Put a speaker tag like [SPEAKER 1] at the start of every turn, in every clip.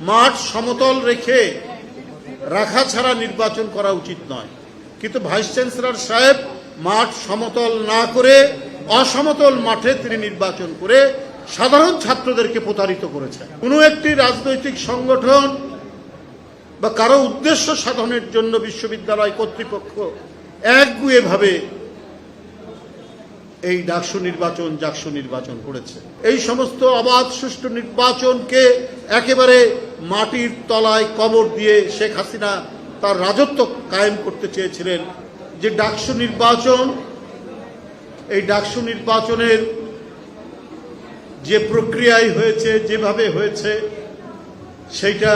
[SPEAKER 1] মাঠ সমতল রেখে রাখা ছাড়া নির্বাচন করা উচিত নয়, কিন্তু ভাইস চ্যান্সেলর সাহেব মাঠ সমতল না করে অসমতল মাঠে তিনি নির্বাচন করে সাধারণ ছাত্রদেরকে প্রতারিত করেছেন। কোনো একটি রাজনৈতিক সংগঠন বা কারো উদ্দেশ্য সাধনের জন্য বিশ্ববিদ্যালয় কর্তৃপক্ষ একগুঁয়েভাবে এই ডাকসু নির্বাচন জাকসু নির্বাচন করেছে। এই সমস্ত অবাধ সুষ্ঠু নির্বাচনকে একেবারে মাটির তলায় কবর দিয়ে শেখ হাসিনা তার রাজত্ব কায়েম করতে চেয়েছিলেন। যে ডাকসু নির্বাচন, এই ডাকসু নির্বাচনের যে প্রক্রিয়ায় হয়েছে, যেভাবে হয়েছে, সেইটা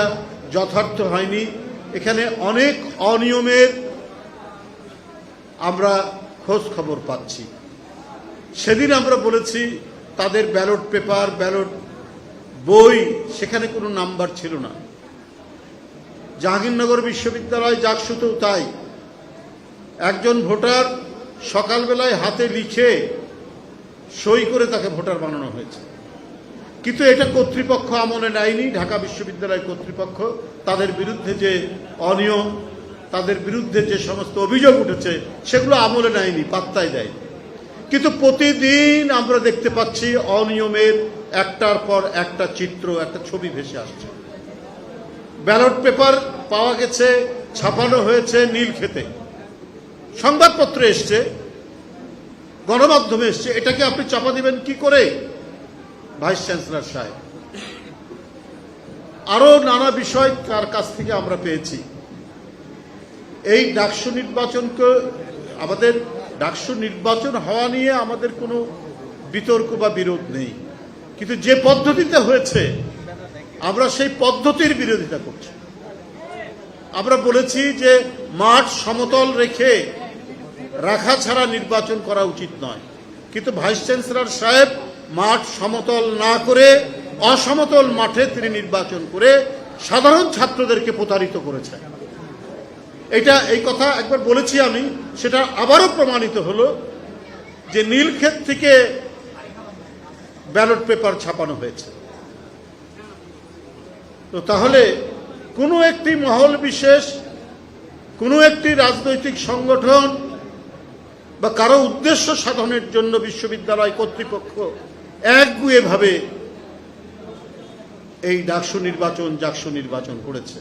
[SPEAKER 1] যথার্থ হয়নি। এখানে অনেক অনিয়মের আমরা খোঁজ খবর পাচ্ছি। সেদিন আমরা বলেছি তাদের ব্যালট পেপার, ব্যালট বই, সেখানে কোনো নাম্বার ছিল না। জাহাঙ্গীরনগর বিশ্ববিদ্যালয় জাকসুতেও তাই। একজন ভোটার সকালবেলায় হাতে লিখে সই করে তাকে ভোটার বানানো হয়েছে, কিন্তু এটা কর্তৃপক্ষ আমলে নেয়নি। ঢাকা বিশ্ববিদ্যালয় কর্তৃপক্ষ তাদের বিরুদ্ধে যে অনিয়ম, তাদের বিরুদ্ধে যে সমস্ত অভিযোগ উঠেছে সেগুলো আমলে নেয়নি, পাত্তাই দেয়নি। কিন্তু প্রতিদিন আমরা দেখতে পাচ্ছি অনিয়মের একটার পর একটা চিত্র, একটা ছবি ভেসে আসছে। ব্যালট পেপার পাওয়া গেছে, ছাপানো হয়েছে নীলক্ষেতে, সংবাদপত্রে এসছে, গণমাধ্যমে এসছে। এটাকে আপনি চাপা দিবেন কি করে ভাইস চ্যান্সেলর সাহেব? আরো নানা বিষয় তার কাছ থেকে আমরা পেয়েছি। এই ডাকসু নির্বাচনকে, আমাদের ডাকসু নির্বাচন হওয়া নিয়ে আমাদের কোনো বিতর্ক বা বিরোধ নেই, কিন্তু যে পদ্ধতিতে হয়েছে আমরা সেই পদ্ধতির বিরোধিতা করছি। আমরা বলেছি যে মাঠ সমতল রেখে রাখা ছাড়া নির্বাচন করা উচিত নয়, কিন্তু ভাইস চ্যান্সেলর সাহেব মাঠ সমতল না করে অসমতল মাঠে তিনি নির্বাচন করে সাধারণ ছাত্রদেরকে প্রতারিত করেছেন। এই কথা একবার বলেছি আমি, সেটা আবারও প্রমাণিত হলো যে নীলক্ষেত থেকে ব্যালট পেপার ছাপানো হয়েছে। তো তাহলে কোনো একটি মহল বিশেষ, কোনো একটি রাজনৈতিক সংগঠন বা কারো উদ্দেশ্য সাধনের জন্য বিশ্ববিদ্যালয় কর্তৃপক্ষ একগুঁয়েভাবে এই ডাকসু নির্বাচন জাকসু নির্বাচন করেছে।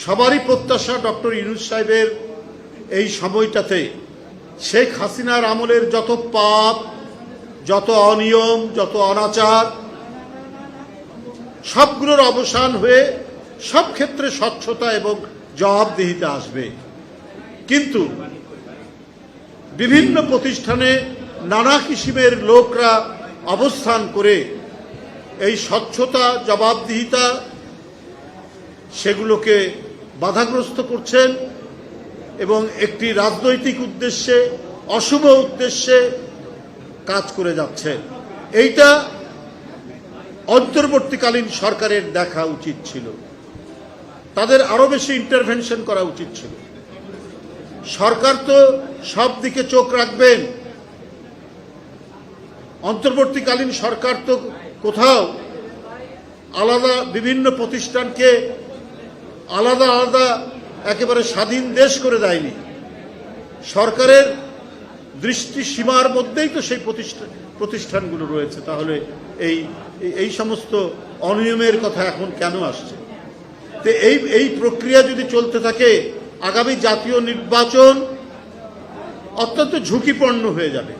[SPEAKER 1] সবারই প্রত্যাশা ডক্টর ইউনূস সাহেবের এই সময়টাতে শেখ হাসিনার আমলের যত পাপ, যত অনিয়ম, যত অনাচার, সবগুলোর অবসান হয়ে সব ক্ষেত্রে স্বচ্ছতা এবং জবাবদিহিতা আসবে। কিন্তু বিভিন্ন প্রতিষ্ঠানে নানা কিসিমের লোকরা অবস্থান করে এই স্বচ্ছতা, জবাবদিহিতা সেগুলোকে বাধাগ্রস্ত করছেন এবং একটি রাজনৈতিক উদ্দেশ্যে, অশুভ উদ্দেশ্যে কাজ করে যাচ্ছে। এইটা অন্তর্বর্তীকালীন সরকারের দেখা উচিত ছিল, তাদের আরো বেশি ইন্টারভেনশন করা উচিত ছিল। সরকার তো সব দিকে চোখ রাখবেন, অন্তর্বর্তীকালীন সরকার তো কোথাও আলাদা বিভিন্ন প্রতিষ্ঠানকে আলাদা আলাদা একেবারে স্বাধীন দেশ করে দেয়নি। সরকারের দৃষ্টি সীমার মধ্যেই তো সেই প্রতিষ্ঠানগুলো রয়েছে। তাহলে এই সমস্ত অনিয়মের কথা এখন কেন আসছে? তো এই প্রক্রিয়া যদি চলতে থাকে, আগামী জাতীয় নির্বাচন অত্যন্ত ঝুঁকিপূর্ণ হয়ে যাবে।